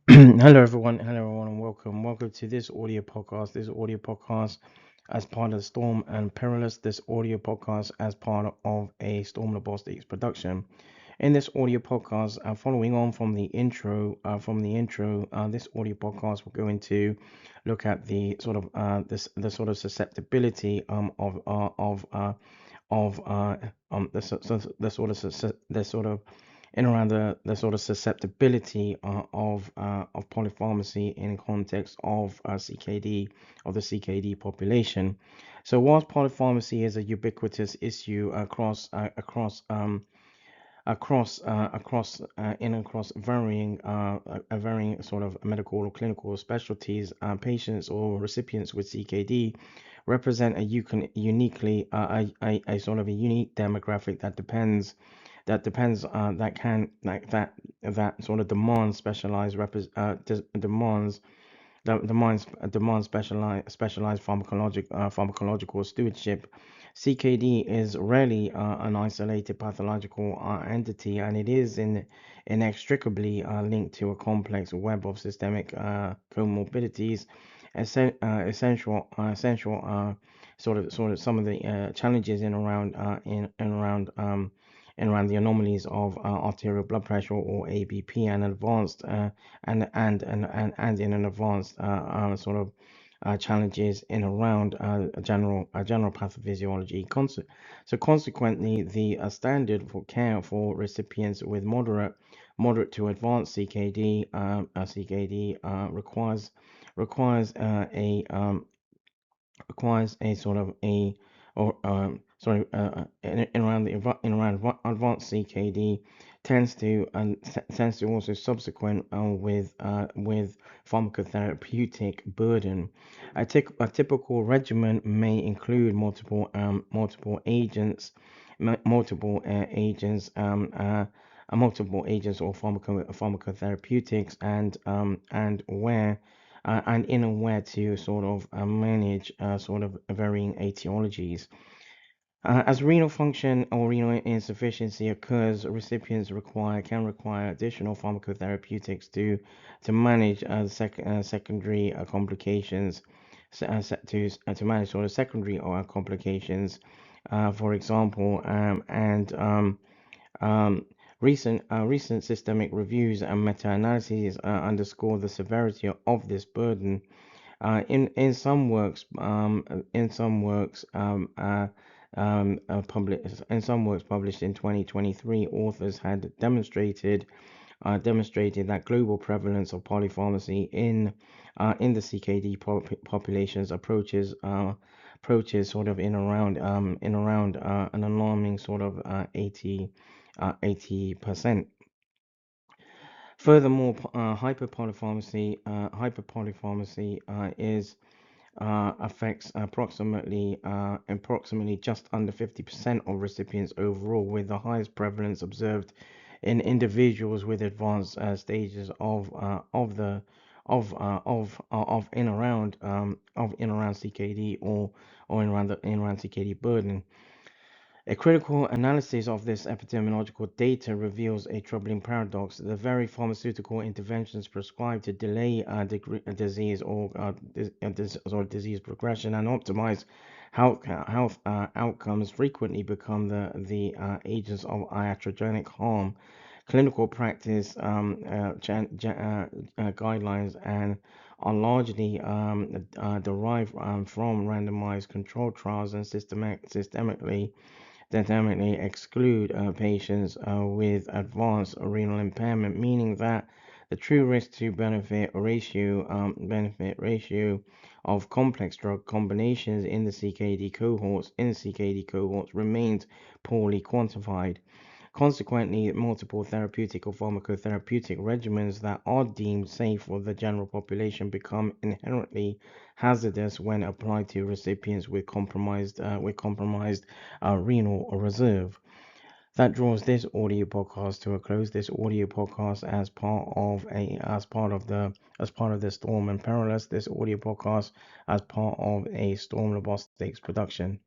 Hello everyone, and welcome to this audio podcast. This audio podcast, as part of Ztom N Perilous. This audio podcast, as part of a Storm Robotics production. In this audio podcast, following on from the intro, this audio podcast, we're going to look at the sort of the sort of susceptibility of the sort of the sort of in around the sort of susceptibility of polypharmacy in context of CKD, of the CKD population. So whilst polypharmacy is a ubiquitous issue across varying sort of medical or clinical specialties, patients or recipients with CKD represent a sort of a unique demographic that sort of demands specialized specialized pharmacological stewardship. CKD is rarely an isolated pathological entity, and it is inextricably linked to a complex web of systemic comorbidities. Essential sort of some of the challenges in around the anomalies of arterial blood pressure, or ABP, and advanced and in an advanced sort of challenges in around general pathophysiology. Consequently, the standard for care for recipients with moderate to advanced CKD requires a sort of a or in around advanced CKD tends to also subsequent with pharmacotherapeutic burden. A typical regimen may include multiple agents, multiple agents multiple agents or pharmacotherapeutics, and in a way to sort of manage sort of varying etiologies. As renal function or renal insufficiency occurs, recipients can require additional pharmacotherapeutics to manage secondary complications, to manage sort of secondary complications. For example, um, recent systemic reviews and meta-analyses underscore the severity of this burden. In some works published in 2023, authors had demonstrated that global prevalence of polypharmacy in the CKD populations approaches sort of in around an alarming sort of 80%. Furthermore, hyperpolypharmacy is affects approximately just under 50% of recipients overall, with the highest prevalence observed in individuals with advanced stages of in around CKD, or in around CKD burden. A critical analysis of this epidemiological data reveals a troubling paradox. The very pharmaceutical interventions prescribed to delay disease or disease progression and optimize health outcomes frequently become the agents of iatrogenic harm. Clinical practice guidelines and are largely derived from randomized controlled trials and systemically exclude patients with advanced renal impairment, meaning that the true risk to benefit ratio of complex drug combinations in the CKD cohorts remains poorly quantified. Consequently, multiple therapeutic or pharmacotherapeutic regimens that are deemed safe for the general population become inherently hazardous when applied to recipients with compromised renal reserve. That draws this audio podcast to a close. This audio podcast, as part of the Storm and Perilous. This audio podcast as part of a Storm Robotics production.